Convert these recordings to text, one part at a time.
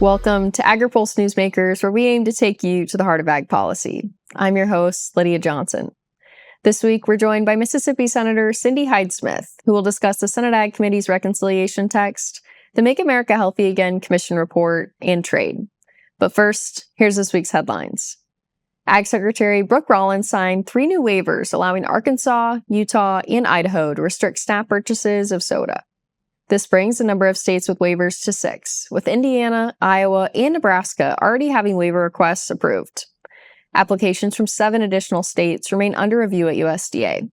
Welcome to Agri-Pulse Newsmakers, where we aim to take you to the heart of ag policy. I'm your host, Lydia Johnson. This week, we're joined by Mississippi Senator Cindy Hyde-Smith, who will discuss the Senate Ag Committee's reconciliation text, the Make America Healthy Again Commission report, and trade. But first, here's this week's headlines. Ag Secretary Brooke Rollins signed 3 new waivers allowing Arkansas, Utah, and Idaho to restrict SNAP purchases of soda. This brings the number of states with waivers to 6, with Indiana, Iowa, and Nebraska already having waiver requests approved. Applications from 7 additional states remain under review at USDA.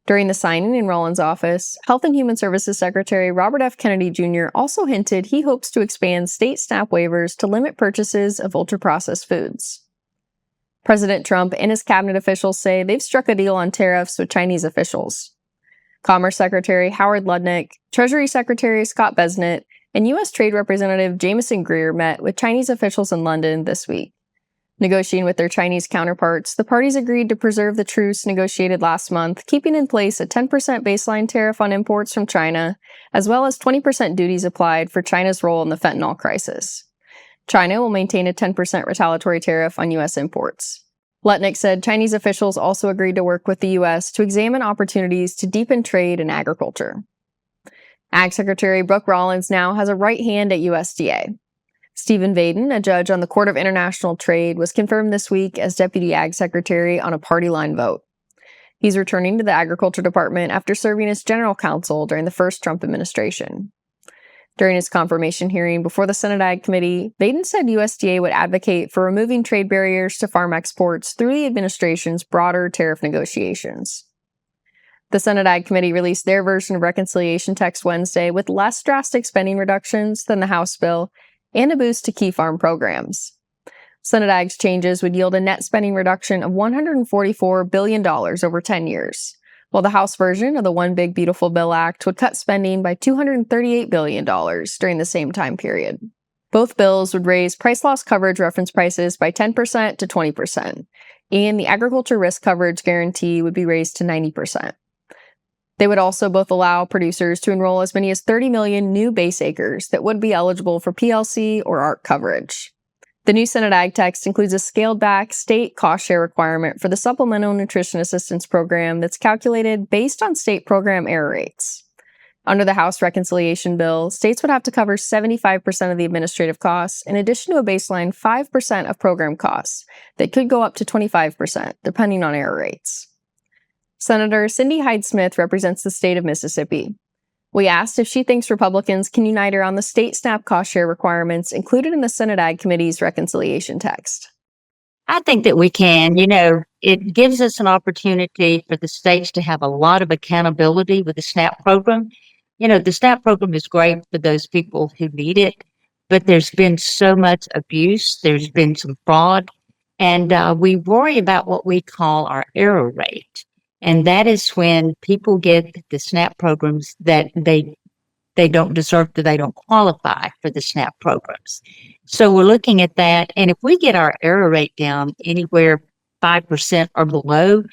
During the signing in Rollins' office, Health and Human Services Secretary Robert F. Kennedy Jr. also hinted he hopes to expand state SNAP waivers to limit purchases of ultra-processed foods. President Trump and his cabinet officials say they've struck a deal on tariffs with Chinese officials. Commerce Secretary Howard Lutnick, Treasury Secretary Scott Bessent, and U.S. Trade Representative Jameson Greer met with Chinese officials in London this week. Negotiating with their Chinese counterparts, the parties agreed to preserve the truce negotiated last month, keeping in place a 10% baseline tariff on imports from China, as well as 20% duties applied for China's role in the fentanyl crisis. China will maintain a 10% retaliatory tariff on U.S. imports. Lutnick said Chinese officials also agreed to work with the U.S. to examine opportunities to deepen trade in agriculture. Ag Secretary Brooke Rollins now has a right hand at USDA. Stephen Vaden, a judge on the Court of International Trade, was confirmed this week as Deputy Ag Secretary on a party line vote. He's returning to the Agriculture Department after serving as General Counsel during the first Trump administration. During his confirmation hearing before the Senate Ag Committee, Vaden said USDA would advocate for removing trade barriers to farm exports through the administration's broader tariff negotiations. The Senate Ag Committee released their version of reconciliation text Wednesday with less drastic spending reductions than the House bill and a boost to key farm programs. Senate Ag's changes would yield a net spending reduction of $144 billion over 10 years. While the House version of the One Big Beautiful Bill Act would cut spending by $238 billion during the same time period. Both bills would raise price loss coverage reference prices by 10% to 20%, and the agriculture risk coverage guarantee would be raised to 90%. They would also both allow producers to enroll as many as 30 million new base acres that would be eligible for PLC or ARC coverage. The new Senate Ag text includes a scaled-back state cost-share requirement for the Supplemental Nutrition Assistance Program that's calculated based on state program error rates. Under the House reconciliation bill, states would have to cover 75% of the administrative costs, in addition to a baseline 5% of program costs that could go up to 25%, depending on error rates. Senator Cindy Hyde-Smith represents the state of Mississippi. We asked if she thinks Republicans can unite her on the state SNAP cost share requirements included in the Senate Ag Committee's reconciliation text. I think that we can. It gives us an opportunity for the states to have a lot of accountability with the SNAP program. The SNAP program is great for those people who need it, but there's been so much abuse. There's been some fraud, and we worry about what we call our error rate. And that is when people get the SNAP programs that they don't deserve, that they don't qualify for the SNAP programs. So we're looking at that. And if we get our error rate down anywhere 5% or below,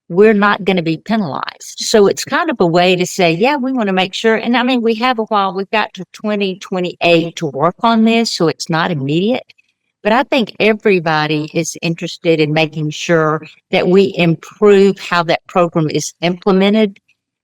we're not going to be penalized. So it's kind of a way to say, yeah, we want to make sure. And we have a while. We've got to 2028 to work on this, so it's not immediate. But I think everybody is interested in making sure that we improve how that program is implemented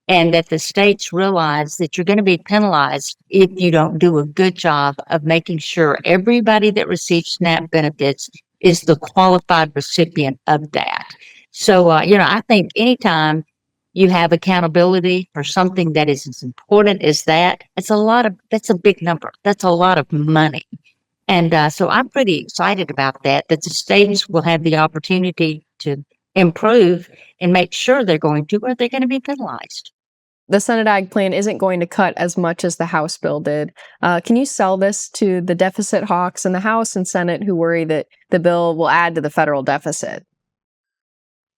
and that the states realize that you're going to be penalized if you don't do a good job of making sure everybody that receives SNAP benefits is the qualified recipient of that. So, I think anytime you have accountability for something that is as important as that, that's a big number. That's a lot of money. And so I'm pretty excited about that the states will have the opportunity to improve and make sure they're going to, or they're going to be penalized. The Senate Ag plan isn't going to cut as much as the House bill did. Can you sell this to the deficit hawks in the House and Senate who worry that the bill will add to the federal deficit?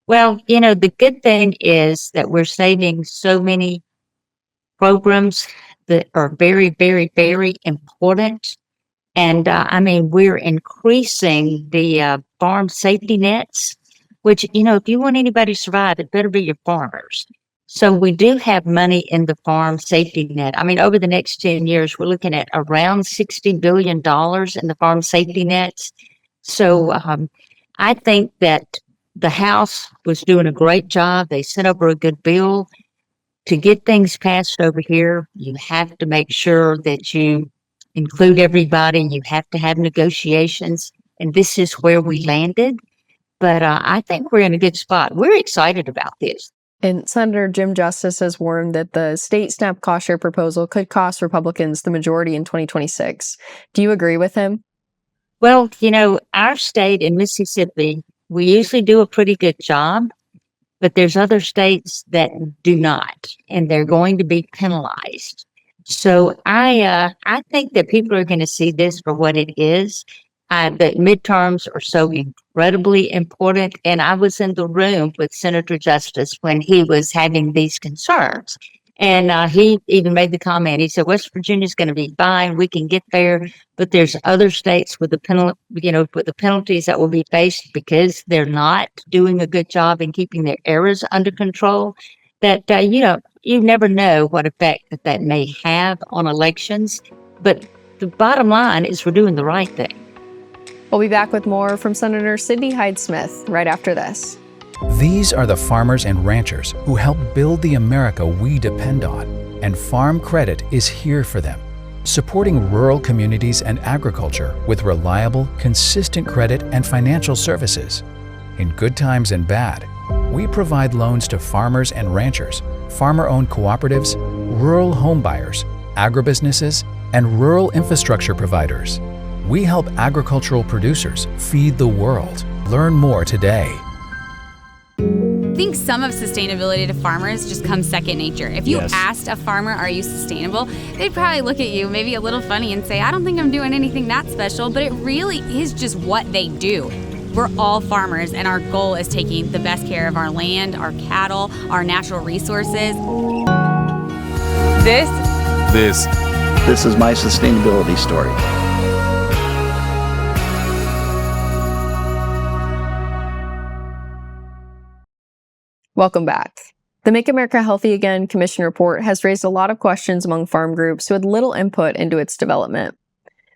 Well, the good thing is that we're saving so many programs that are very, very, very important. And we're increasing the farm safety nets, which, if you want anybody to survive, it better be your farmers. So we do have money in the farm safety net. I mean, over the next 10 years, we're looking at around $60 billion in the farm safety nets. So I think that the House was doing a great job. They sent over a good bill. To get things passed over here, you have to make sure that you include everybody. You have to have negotiations. And this is where we landed. But I think we're in a good spot. We're excited about this. And Senator Jim Justice has warned that the state SNAP cost share proposal could cost Republicans the majority in 2026. Do you agree with him? Well, our state in Mississippi, we usually do a pretty good job, but there's other states that do not, and they're going to be penalized. So I think that people are going to see this for what it is. The midterms are so incredibly important, and I was in the room with Senator Justice when he was having these concerns. And he even made the comment. He said, "West Virginia's going to be fine. We can get there, but there's other states with the with the penalties that will be faced because they're not doing a good job in keeping their errors under control. That you never know what effect that may have on elections. But the bottom line is we're doing the right thing." We'll be back with more from Senator Cindy Hyde-Smith right after this. These are the farmers and ranchers who help build the America we depend on, and Farm Credit is here for them, supporting rural communities and agriculture with reliable, consistent credit and financial services. In good times and bad, we provide loans to farmers and ranchers, farmer-owned cooperatives, rural home buyers, agribusinesses, and rural infrastructure providers. We help agricultural producers feed the world. Learn more today. I think some of sustainability to farmers just comes second nature. If you asked a farmer, "Are you sustainable?" they'd probably look at you maybe a little funny and say, "I don't think I'm doing anything that special," but it really is just what they do. We're all farmers, and our goal is taking the best care of our land, our cattle, our natural resources. This is my sustainability story. Welcome back. The Make America Healthy Again Commission report has raised a lot of questions among farm groups who had little input into its development.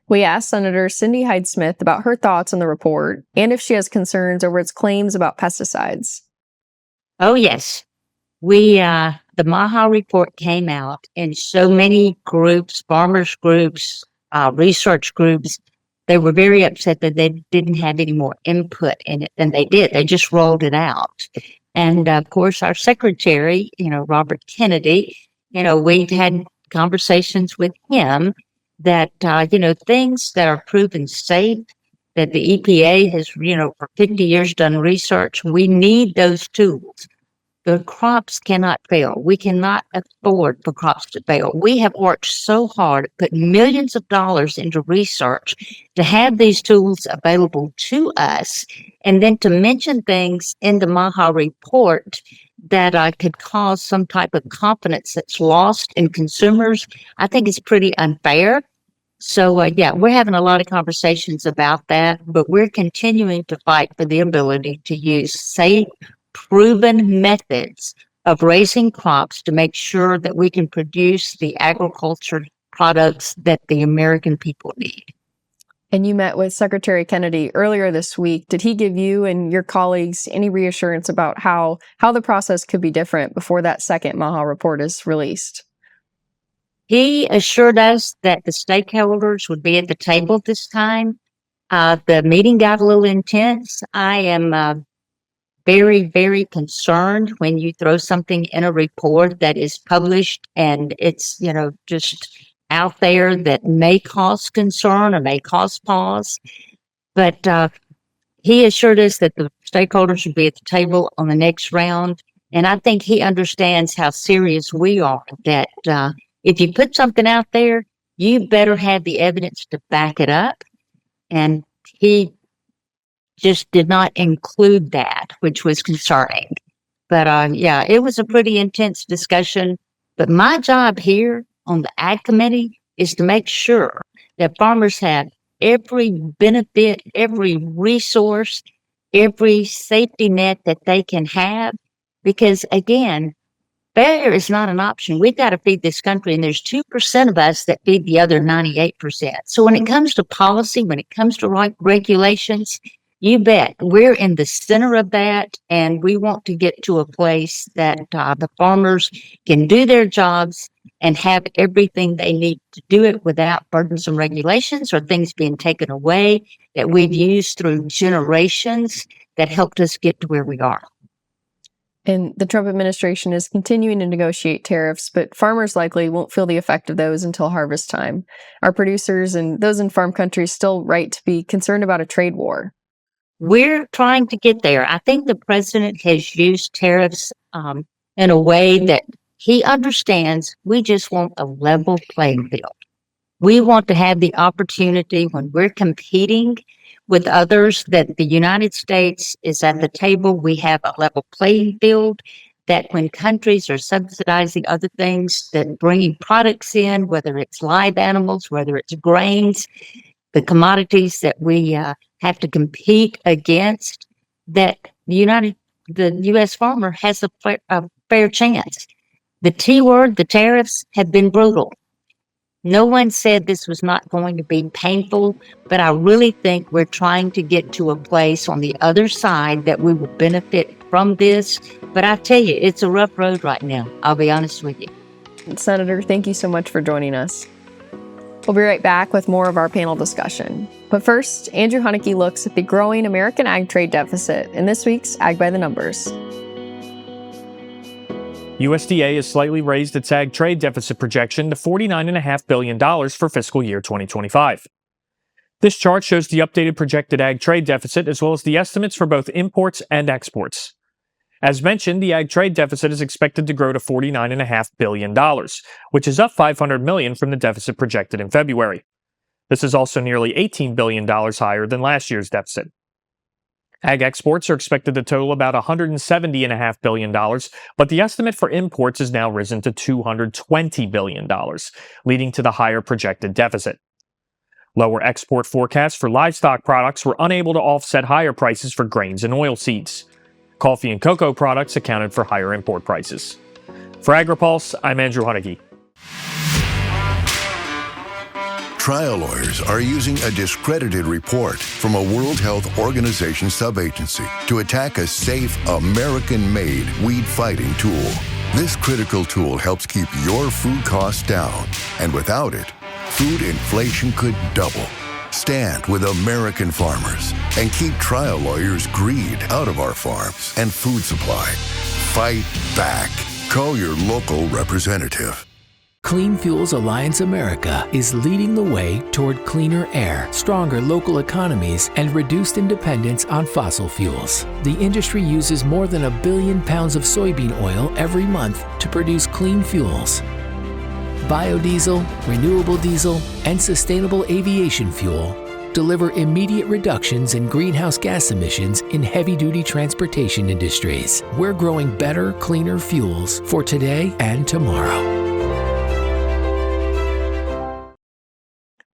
We asked Senator Cindy Hyde-Smith about her thoughts on the report and if she has concerns over its claims about pesticides. Oh, yes. The MAHA report came out, and so many groups, farmers groups, research groups, they were very upset that they didn't have any more input in it than they did. They just rolled it out. And of course, our secretary, Robert Kennedy, we've had conversations with him that, things that are proven safe, that the EPA has, for 50 years done research, we need those tools. The crops cannot fail. We cannot afford for crops to fail. We have worked so hard, put millions of dollars into research to have these tools available to us, and then to mention things in the MAHA report that could cause some type of confidence that's lost in consumers, I think is pretty unfair. So, we're having a lot of conversations about that, but we're continuing to fight for the ability to use safe, proven methods of raising crops to make sure that we can produce the agriculture products that the American people need. And you met with Secretary Kennedy earlier this week. Did he give you and your colleagues any reassurance about how the process could be different before that second MAHA report is released? He assured us that the stakeholders would be at the table this time. The meeting got a little intense. I am very, very concerned when you throw something in a report that is published and it's, just out there that may cause concern or may cause pause. But he assured us that the stakeholders would be at the table on the next round. And I think he understands how serious we are, that if you put something out there, you better have the evidence to back it up. And he just did not include that, which was concerning. But it was a pretty intense discussion. But my job here on the Ag Committee is to make sure that farmers have every benefit, every resource, every safety net that they can have. Because again, Failure is not an option. We've got to feed this country, and there's 2% of us that feed the other 98%. So when it comes to policy, when it comes to regulations, you bet we're in the center of that, and we want to get to a place that the farmers can do their jobs and have everything they need to do it without burdensome regulations or things being taken away that we've used through generations that helped us get to where we are. And the Trump administration is continuing to negotiate tariffs, but farmers likely won't feel the effect of those until harvest time. Are producers and those in farm countries still right to be concerned about a trade war? We're trying to get there. I think the president has used tariffs in a way that he understands. We just want a level playing field. We want to have the opportunity when we're competing with others that the United States is at the table. We have a level playing field, that when countries are subsidizing other things, that bringing products in, whether it's live animals, whether it's grains, the commodities that we have to compete against, that the U.S. farmer has a fair chance. The T word, the tariffs, have been brutal. No one said this was not going to be painful, but I really think we're trying to get to a place on the other side that we will benefit from this. But I tell you, it's a rough road right now. I'll be honest with you. Senator, thank you so much for joining us. We'll be right back with more of our panel discussion. But first, Andrew Haneke looks at the growing American ag trade deficit in this week's Ag by the Numbers. USDA has slightly raised its ag trade deficit projection to $49.5 billion for fiscal year 2025. This chart shows the updated projected ag trade deficit as well as the estimates for both imports and exports. As mentioned, the ag trade deficit is expected to grow to $49.5 billion, which is up $500 million from the deficit projected in February. This is also nearly $18 billion higher than last year's deficit. Ag exports are expected to total about $170.5 billion, but the estimate for imports has now risen to $220 billion, leading to the higher projected deficit. Lower export forecasts for livestock products were unable to offset higher prices for grains and oilseeds. Coffee and cocoa products accounted for higher import prices. For Agri-Pulse, I'm Andrew Haneke. Trial lawyers are using a discredited report from a World Health Organization subagency to attack a safe, American-made weed-fighting tool. This critical tool helps keep your food costs down, and without it, food inflation could double. Stand with American farmers and keep trial lawyers' greed out of our farms and food supply. Fight back. Call your local representative. Clean Fuels Alliance America is leading the way toward cleaner air, stronger local economies, and reduced dependence on fossil fuels. The industry uses more than 1 billion pounds of soybean oil every month to produce clean fuels. Biodiesel, renewable diesel, and sustainable aviation fuel deliver immediate reductions in greenhouse gas emissions in heavy-duty transportation industries. We're growing better, cleaner fuels for today and tomorrow.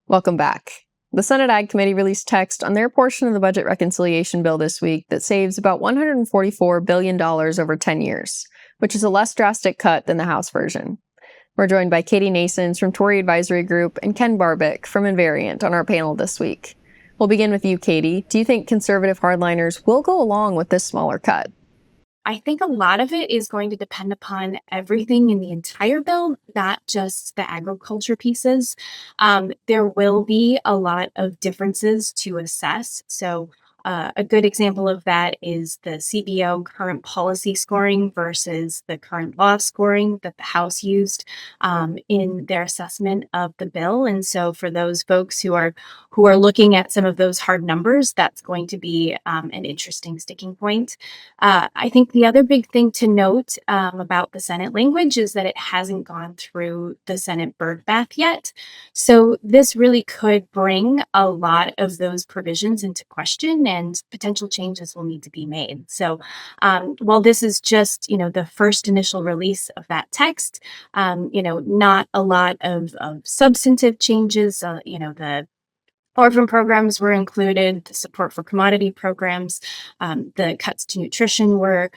Welcome back. The Senate Ag Committee released text on their portion of the budget reconciliation bill this week that saves about $144 billion over 10 years, which is a less drastic cut than the House version. We're joined by Katie Naessens from Torrey Advisory Group and Ken Barbic from Invariant on our panel this week. We'll begin with you, Katie. Do you think conservative hardliners will go along with this smaller cut? I think a lot of it is going to depend upon everything in the entire bill, not just the agriculture pieces. There will be a lot of differences to assess. So a good example of that is the CBO current policy scoring versus the current law scoring that the House used in their assessment of the bill. And so for those folks who are looking at some of those hard numbers, that's going to be an interesting sticking point. I think the other big thing to note about the Senate language is that it hasn't gone through the Senate birdbath yet. So this really could bring a lot of those provisions into question, and potential changes will need to be made. So while this is just, the first initial release of that text, not a lot of substantive changes, Orphan programs were included, the support for commodity programs, the cuts to nutrition were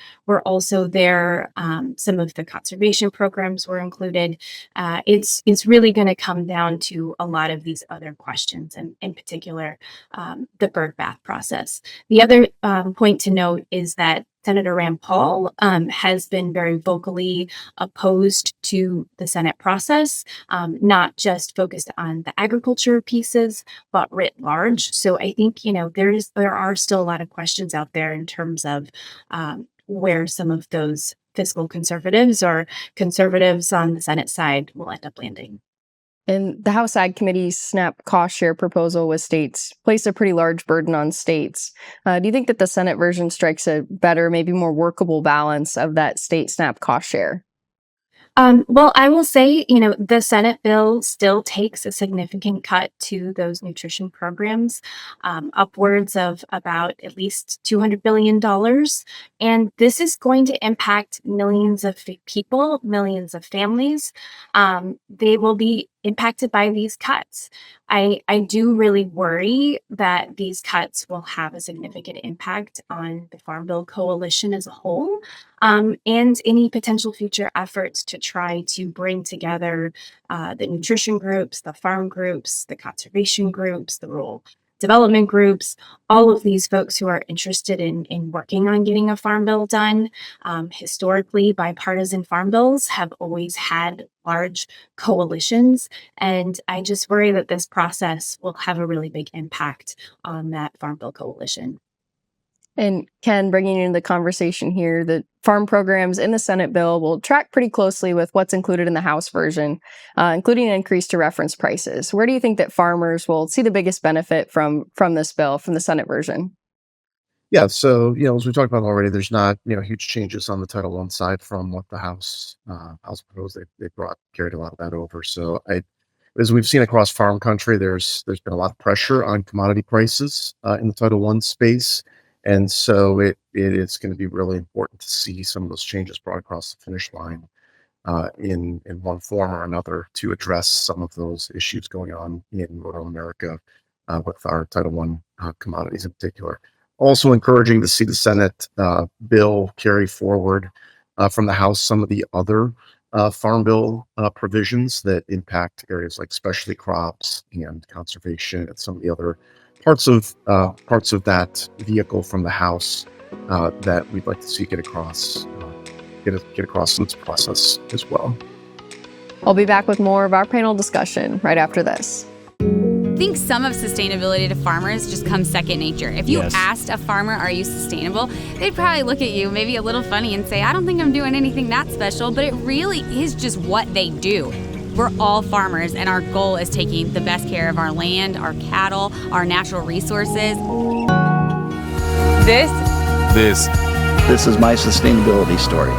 also there. Some of the conservation programs were included. It's really going to come down to a lot of these other questions, and in particular, the bird bath process. The other point to note is that Senator Rand Paul has been very vocally opposed to the Senate process, not just focused on the agriculture pieces, but writ large. So I think, there are still a lot of questions out there in terms of where some of those fiscal conservatives or conservatives on the Senate side will end up landing. And the House Ag Committee's SNAP cost share proposal with states placed a pretty large burden on states. Do you think that the Senate version strikes a better, maybe more workable balance of that state SNAP cost share? Well, I will say, the Senate bill still takes a significant cut to those nutrition programs, upwards of about at least $200 billion. And this is going to impact millions of people, millions of families. They will be impacted by these cuts. I do really worry that these cuts will have a significant impact on the Farm Bill coalition as a whole, and any potential future efforts to try to bring together the nutrition groups, the farm groups, the conservation groups, the rural development groups, all of these folks who are interested in working on getting a farm bill done. Historically, bipartisan farm bills have always had large coalitions, and I just worry that this process will have a really big impact on that farm bill coalition. And Ken, bringing you into the conversation here, the farm programs in the Senate bill will track pretty closely with what's included in the House version, including an increase to reference prices. Where do you think that farmers will see the biggest benefit from this bill, from the Senate version? Yeah, so as we talked about already, there's not huge changes on the Title I side from what the House proposed. They carried a lot of that over. So as we've seen across farm country, there's been a lot of pressure on commodity prices in the Title I space. And so it is going to be really important to see some of those changes brought across the finish line in one form or another to address some of those issues going on in rural America with our Title I commodities in particular. Also encouraging to see the Senate bill carry forward from the House some of the other Farm Bill provisions that impact areas like specialty crops and conservation and some of the other parts of that vehicle from the House that we'd like to see get across in this process as well. I'll be back with more of our panel discussion right after this. I think some of sustainability to farmers just comes second nature. If you asked a farmer, are you sustainable? They'd probably look at you maybe a little funny and say, I don't think I'm doing anything that special, but it really is just what they do. We're all farmers, and our goal is taking the best care of our land, our cattle, our natural resources. This is my sustainability story.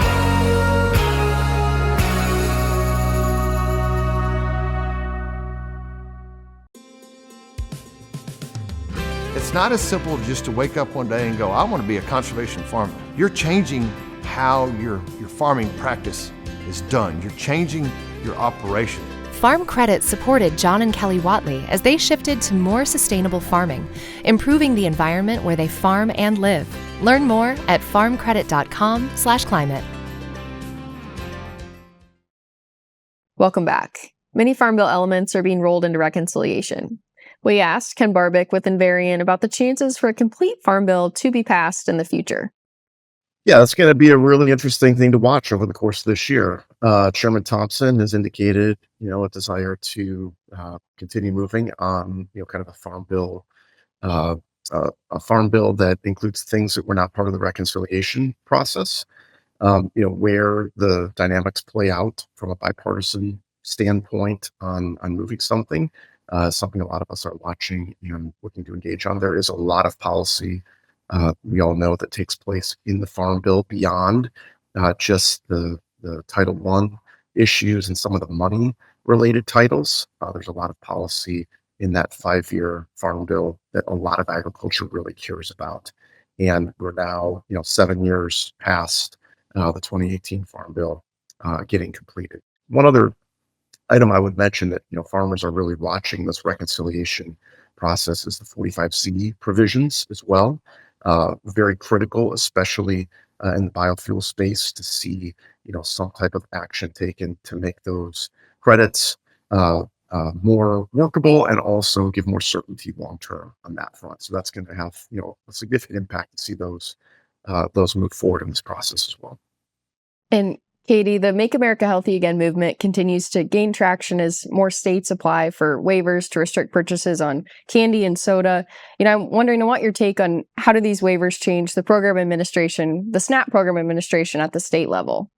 It's not as simple just to wake up one day and go, I want to be a conservation farmer. You're changing how your farming practice is done. You're changing your operation. Farm Credit supported John and Kelly Watley as they shifted to more sustainable farming, improving the environment where they farm and live. Learn more at farmcredit.com/climate. Welcome back. Many Farm Bill elements are being rolled into reconciliation. We asked Ken Barbic with Invariant about the chances for a complete Farm Bill to be passed in the future. Yeah, that's going to be a really interesting thing to watch over the course of this year. Chairman Thompson has indicated, a desire to continue moving on, kind of a farm bill that includes things that were not part of the reconciliation process. Where the dynamics play out from a bipartisan standpoint on moving something a lot of us are watching and looking to engage on. There is a lot of policy we all know that takes place in the Farm Bill beyond just the Title I issues and some of the money-related titles. There's a lot of policy in that 5-year Farm Bill that a lot of agriculture really cares about. And we're now, 7 years past the 2018 Farm Bill getting completed. One other item I would mention that, farmers are really watching this reconciliation process is the 45C provisions as well. Very critical, especially in the biofuel space, to see, some type of action taken to make those credits more workable and also give more certainty long term on that front. So that's going to have, a significant impact to see those move forward in this process as well. And Katie, the Make America Healthy Again movement continues to gain traction as more states apply for waivers to restrict purchases on candy and soda. I'm wondering, I want your take on how do these waivers change the SNAP program administration at the state level?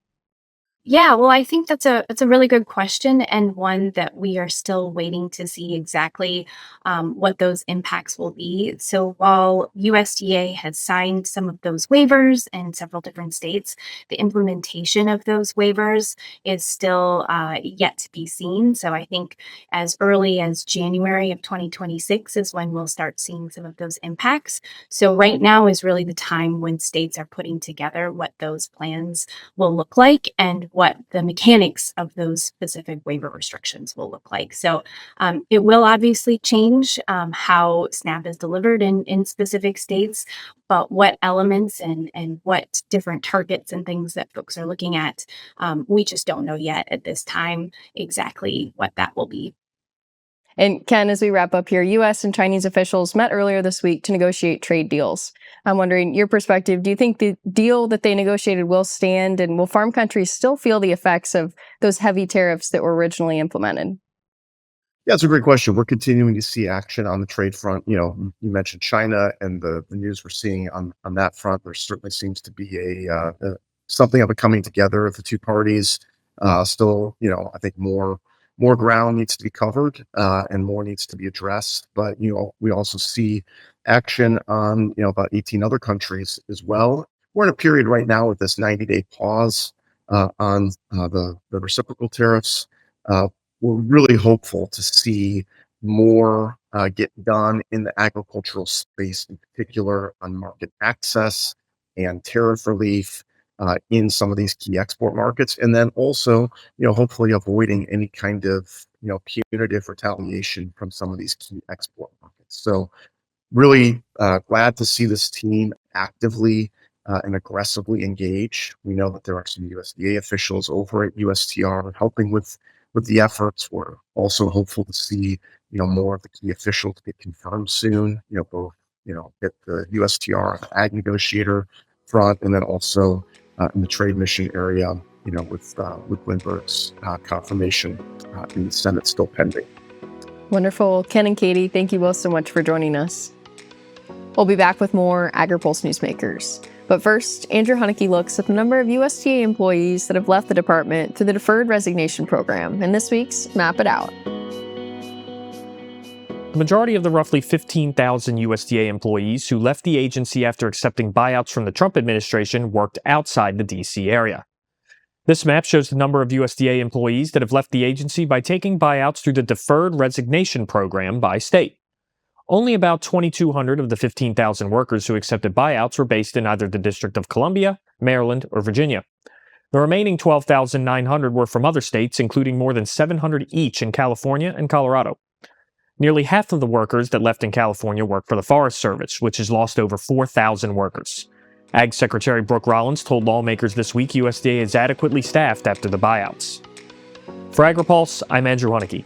Yeah, well, I think that's a really good question, and one that we are still waiting to see exactly what those impacts will be. So while USDA has signed some of those waivers in several different states, the implementation of those waivers is still yet to be seen. So I think as early as January of 2026 is when we'll start seeing some of those impacts. So right now is really the time when states are putting together what those plans will look like and what the mechanics of those specific waiver restrictions will look like. So it will obviously change how SNAP is delivered in specific states, but what elements and what different targets and things that folks are looking at, we just don't know yet at this time exactly what that will be. And Ken, as we wrap up here, U.S. and Chinese officials met earlier this week to negotiate trade deals. I'm wondering your perspective. Do you think the deal that they negotiated will stand, and will farm countries still feel the effects of those heavy tariffs that were originally implemented? Yeah, it's a great question. We're continuing to see action on the trade front. You mentioned China and the news we're seeing on that front. There certainly seems to be something of a coming together of the two parties. Still, I think more ground needs to be covered and more needs to be addressed. But, we also see action on, about 18 other countries as well. We're in a period right now with this 90-day pause on the reciprocal tariffs. We're really hopeful to see more get done in the agricultural space, in particular on market access and tariff relief in some of these key export markets. And then also, hopefully avoiding any kind of, punitive retaliation from some of these key export markets. So really glad to see this team actively and aggressively engage. We know that there are some USDA officials over at USTR helping with the efforts. We're also hopeful to see, more of the key officials get confirmed soon, both, at the USTR ag negotiator front, and then also in the trade mission area, with Lindbergh's confirmation in the Senate still pending. Wonderful. Ken and Katie, thank you both so much for joining us. We'll be back with more Agri-Pulse Newsmakers. But first, Andrew Huneke looks at the number of USDA employees that have left the department through the Deferred Resignation Program in this week's Map It Out. The majority of the roughly 15,000 USDA employees who left the agency after accepting buyouts from the Trump administration worked outside the D.C. area. This map shows the number of USDA employees that have left the agency by taking buyouts through the Deferred Resignation Program by state. Only about 2,200 of the 15,000 workers who accepted buyouts were based in either the District of Columbia, Maryland, or Virginia. The remaining 12,900 were from other states, including more than 700 each in California and Colorado. Nearly half of the workers that left in California work for the Forest Service, which has lost over 4,000 workers. Ag Secretary Brooke Rollins told lawmakers this week USDA is adequately staffed after the buyouts. For Agri-Pulse, I'm Andrew Huneke.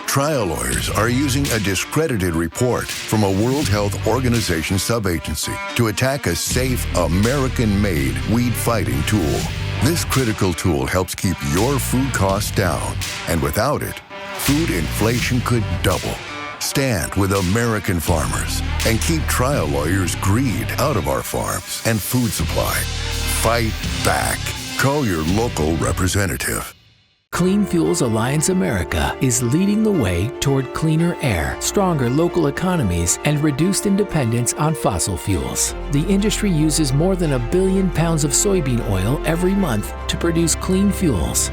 Trial lawyers are using a discredited report from a World Health Organization subagency to attack a safe, American-made weed-fighting tool. This critical tool helps keep your food costs down, and without it, food inflation could double. Stand with American farmers and keep trial lawyers' greed out of our farms and food supply. Fight back. Call your local representative. Clean Fuels Alliance America is leading the way toward cleaner air, stronger local economies, and reduced dependence on fossil fuels. The industry uses more than 1 billion pounds of soybean oil every month to produce clean fuels.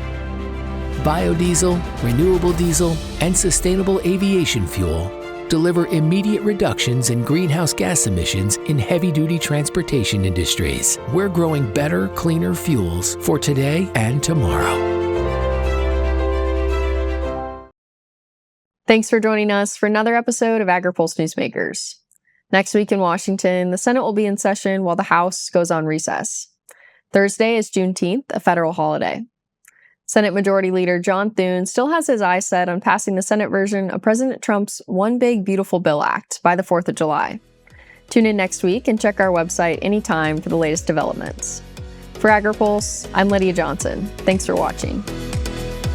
Biodiesel, renewable diesel, and sustainable aviation fuel deliver immediate reductions in greenhouse gas emissions in heavy-duty transportation industries. We're growing better, cleaner fuels for today and tomorrow. Thanks for joining us for another episode of Agri-Pulse Newsmakers. Next week in Washington, the Senate will be in session while the House goes on recess. Thursday is Juneteenth, a federal holiday. Senate Majority Leader John Thune still has his eyes set on passing the Senate version of President Trump's One Big Beautiful Bill Act by the 4th of July. Tune in next week and check our website anytime for the latest developments. For Agri-Pulse, I'm Lydia Johnson. Thanks for watching.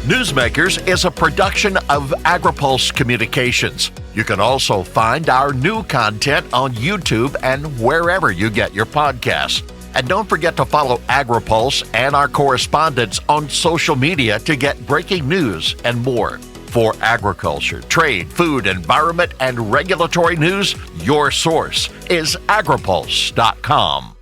Newsmakers is a production of Agri-Pulse Communications. You can also find our new content on YouTube and wherever you get your podcasts. And don't forget to follow Agri-Pulse and our correspondents on social media to get breaking news and more. For agriculture, trade, food, environment, and regulatory news, your source is agripulse.com.